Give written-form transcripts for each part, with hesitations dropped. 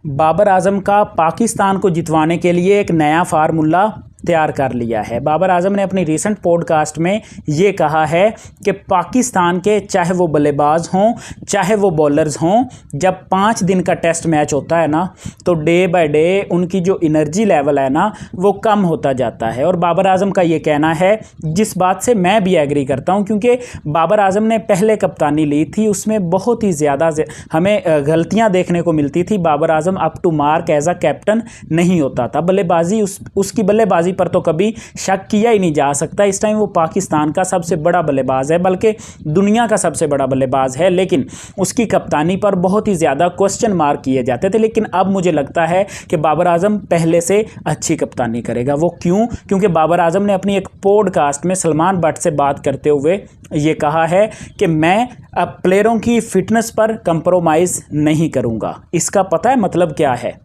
बाबर आजम का पाकिस्तान को जितवाने के लिए एक नया फार्मूला तैयार कर लिया है। बाबर आजम ने अपनी रीसेंट पॉडकास्ट में ये कहा है कि पाकिस्तान के चाहे वो बल्लेबाज हों चाहे वो बॉलर्स हों, जब 5 दिन का टेस्ट मैच होता है ना, तो डे बाय डे उनकी जो एनर्जी लेवल है ना वो कम होता जाता है। और बाबर आजम का ये कहना है, जिस बात से मैं भी एग्री करता हूँ, क्योंकि बाबर आजम ने पहले कप्तानी ली थी, उसमें बहुत ही ज़्यादा हमें गलतियाँ देखने को मिलती थी। Babar Azam up to mark as a captain नहीं होता था। बल्लेबाजी उसकी बल्लेबाजी पर तो कभी शक किया ही नहीं जा सकता। इस टाइम वो पाकिस्तान का सबसे बड़ा बल्लेबाज है, बल्कि दुनिया का सबसे बड़ा बल्लेबाज है, लेकिन उसकी कप्तानी पर बहुत ही ज़्यादा क्वेश्चन मार्क किए जाते थे। लेकिन अब मुझे लगता है कि बाबर आजम पहले से अच्छी कप्तानी करेगा। वो क्यों? क्योंकि बाबर आजम ने अपनी एक पॉडकास्ट में सलमान बट से बात करते हुए ये कहा है कि मैं अब प्लेयरों की फिटनेस पर कंप्रोमाइज़ नहीं करूँगा। इसका पता है मतलब क्या है?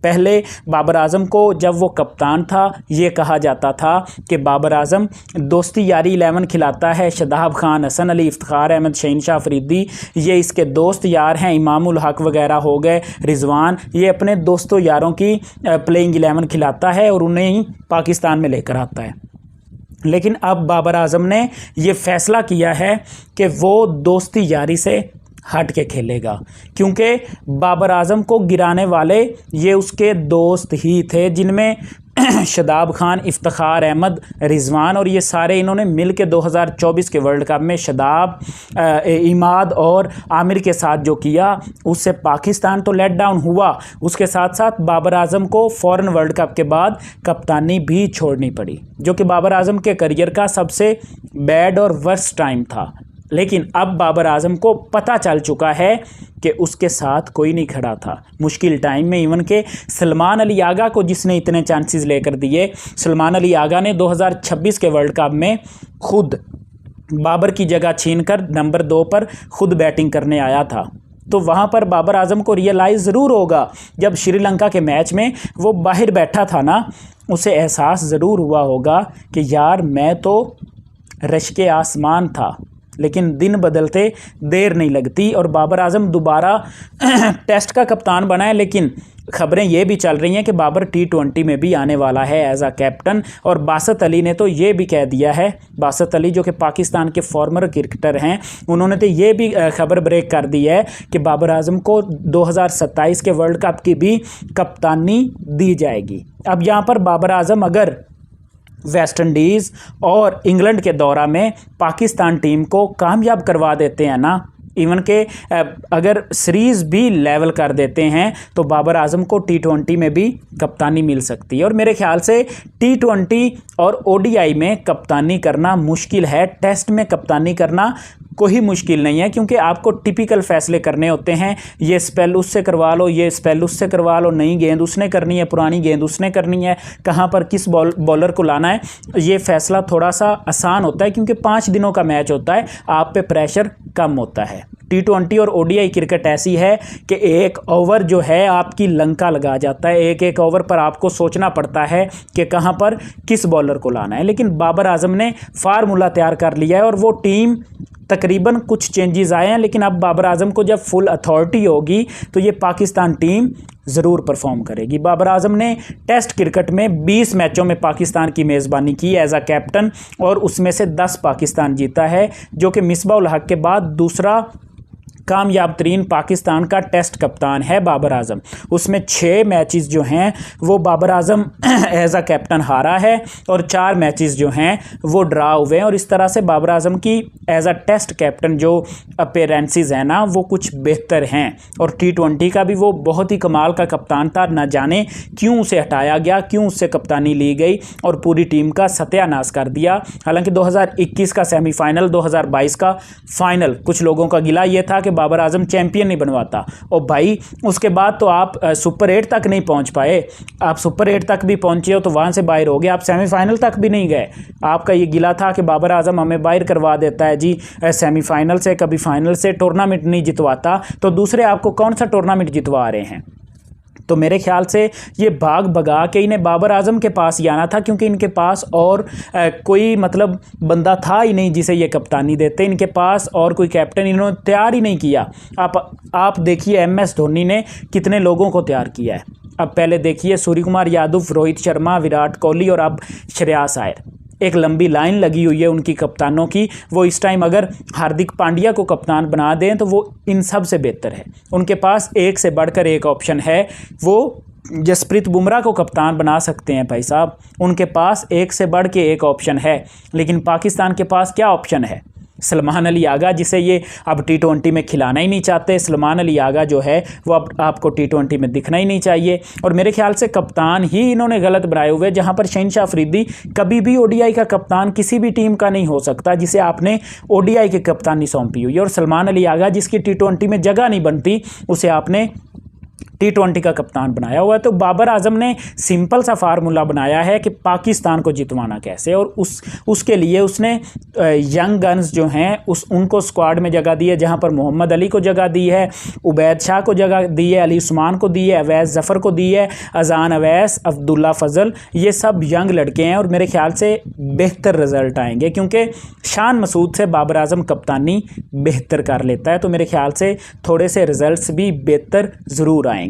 पहले बाबर आजम को जब वो कप्तान था ये कहा जाता था कि बाबर आजम दोस्ती यारी 11 खिलाता है। शादाब खान, हसन अली, इफ्तिखार अहमद, शहनशाह अफरीदी ये इसके दोस्त यार हैं। इमामुल हक वगैरह हो गए, रिजवान, ये अपने दोस्तों यारों की प्लेइंग 11 खिलाता है और उन्हें ही पाकिस्तान में लेकर आता है। लेकिन अब बाबर आजम ने ये फैसला किया है कि वो दोस्ती यारी से हट के खेलेगा, क्योंकि बाबर आजम को गिराने वाले ये उसके दोस्त ही थे, जिनमें शादाब खान, इफ्तिखार अहमद, रिजवान और ये सारे इन्होंने मिल के 2024 के वर्ल्ड कप में शादाब, इमाद और आमिर के साथ जो किया, उससे पाकिस्तान तो लेट डाउन हुआ। उसके साथ साथ बाबर आजम को फ़ौरन वर्ल्ड कप के बाद कप्तानी भी छोड़नी पड़ी, जो कि बाबर आजम के करियर का सबसे बैड और वर्स्ट टाइम था। लेकिन अब बाबर आजम को पता चल चुका है कि उसके साथ कोई नहीं खड़ा था मुश्किल टाइम में। इवन के सलमान अली आगा को जिसने इतने चांसेस लेकर दिए, सलमान अली आगा ने 2026 के वर्ल्ड कप में खुद बाबर की जगह छीनकर नंबर 2 पर खुद बैटिंग करने आया था। तो वहाँ पर बाबर आजम को रियलाइज़ ज़रूर होगा, जब श्रीलंका के मैच में वो बाहर बैठा था ना, उसे एहसास ज़रूर हुआ होगा कि यार मैं तो रश्के आसमान था। लेकिन दिन बदलते देर नहीं लगती और बाबर आजम दोबारा टेस्ट का कप्तान बना है। लेकिन खबरें ये भी चल रही हैं कि बाबर T20 में भी आने वाला है एज अ कैप्टन। और बासत अली ने तो ये भी कह दिया है, बासत अली जो कि पाकिस्तान के फॉर्मर क्रिकेटर हैं, उन्होंने तो ये भी खबर ब्रेक कर दी है कि बाबर आजम को 2027 के वर्ल्ड कप की भी कप्तानी दी जाएगी। अब यहाँ पर बाबर आजम अगर वेस्ट इंडीज़ और इंग्लैंड के दौरा में पाकिस्तान टीम को कामयाब करवा देते हैं ना, इवन के अगर सीरीज़ भी लेवल कर देते हैं, तो बाबर आजम को T20 में भी कप्तानी मिल सकती है। और मेरे ख्याल से T20 और ODI में कप्तानी करना मुश्किल है, टेस्ट में कप्तानी करना कोई मुश्किल नहीं है, क्योंकि आपको टिपिकल फैसले करने होते हैं। ये स्पेल उससे करवा लो, ये स्पेल उससे करवा लो, नई गेंद उसने करनी है, पुरानी गेंद उसने करनी है, कहाँ पर किस बॉलर को लाना है। ये फैसला थोड़ा सा आसान होता है, क्योंकि 5 दिनों का मैच होता है, आप पे प्रेशर कम होता है। T20 और ODI क्रिकेट ऐसी है कि एक ओवर जो है आपकी लंका लगा जाता है। एक ओवर पर आपको सोचना पड़ता है कि कहाँ पर किस बॉलर को लाना है। लेकिन बाबर आजम ने फार्मूला तैयार कर लिया है और वो टीम तकरीबन कुछ चेंजेस आए हैं, लेकिन अब बाबर आजम को जब फुल अथॉरिटी होगी तो ये पाकिस्तान टीम ज़रूर परफॉर्म करेगी। बाबर आजम ने टेस्ट क्रिकेट में 20 मैचों में पाकिस्तान की मेज़बानी की एज अ कैप्टन और उसमें से 10 पाकिस्तान जीता है, जो कि मिसबाह उल हक के बाद दूसरा कामयाब तरीन पाकिस्तान का टेस्ट कप्तान है बाबर आजम। उसमें 6 मैचेस जो हैं वो Babar Azam as a captain हारा है और 4 मैचेस जो हैं वो ड्रा हुए हैं। और इस तरह से बाबर आजम की एज अ टेस्ट कैप्टन जो अपीयरेंसेस हैं ना वो कुछ बेहतर हैं। और T20 का भी वो बहुत ही कमाल का कप्तान था, ना जाने क्यों उसे हटाया गया, क्यों उससे कप्तानी ली गई और पूरी टीम का सत्यानाश कर दिया। हालांकि 2021 का सेमीफाइनल, 2022 का फाइनल, कुछ लोगों का गिला ये था कि बाबर आजम चैंपियन नहीं बनवाता। और भाई उसके बाद तो आप सुपर 8 तक नहीं पहुंच पाए। आप सुपर 8 तक भी पहुंचे हो तो वहां से बाहर हो गए, आप सेमीफाइनल तक भी नहीं गए। आपका ये गिला था कि बाबर आजम हमें बाहर करवा देता है जी सेमीफाइनल से, कभी फाइनल से, टूर्नामेंट नहीं जितवाता। तो दूसरे आपको कौन सा टूर्नामेंट जितवा रहे हैं? तो मेरे ख्याल से ये भाग भगा के इन्हें बाबर आजम के पास ही आना था, क्योंकि इनके पास और कोई मतलब बंदा था ही नहीं जिसे ये कप्तानी देते। इनके पास और कोई कैप्टन इन्होंने तैयार ही नहीं किया। आप देखिए MS धोनी ने कितने लोगों को तैयार किया है। अब पहले देखिए सूर्य कुमार यादव, रोहित शर्मा, विराट कोहली और अब श्रेयस अय्यर। एक लंबी लाइन लगी हुई है उनकी कप्तानों की। वो इस टाइम अगर हार्दिक पांड्या को कप्तान बना दें तो वो इन सब से बेहतर है। उनके पास एक से बढ़कर एक ऑप्शन है। वो जसप्रीत बुमराह को कप्तान बना सकते हैं भाई साहब, उनके पास एक से बढ़ के एक ऑप्शन है। लेकिन पाकिस्तान के पास क्या ऑप्शन है? सलमान अली आगा, जिसे ये अब T20 में खिलाना ही नहीं चाहते। सलमान अली आगा जो है वो अब आपको T20 में दिखना ही नहीं चाहिए। और मेरे ख्याल से कप्तान ही इन्होंने गलत बनाए हुए, जहां पर शहनशाह अफरीदी कभी भी ODI का कप्तान किसी भी टीम का नहीं हो सकता जिसे आपने ODI की कप्तानी सौंपी हुई है। और सलमान अली आगा जिसकी T20 में जगह नहीं बनती, उसे आपने T20 का कप्तान बनाया हुआ है। तो बाबर आजम ने सिंपल सा फार्मूला बनाया है कि पाकिस्तान को जितवाना कैसे, और उसके लिए उसने यंग गन्स जो हैं उनको स्क्वाड में जगह दी है, जहां पर मोहम्मद अली को जगह दी है, उबैद शाह को जगह दी है, अली उस्मान को दी है, अवैस जफ़र को दी है, अजान अवैस, अब्दुल्ला फजल, ये सब यंग लड़के हैं। और मेरे ख्याल से बेहतर रिजल्ट आएंगे, क्योंकि शान मसूद से बाबर आजम कप्तानी बेहतर कर लेता है। तो मेरे ख्याल से थोड़े से रिजल्ट्स भी बेहतर ज़रूर आएंगे।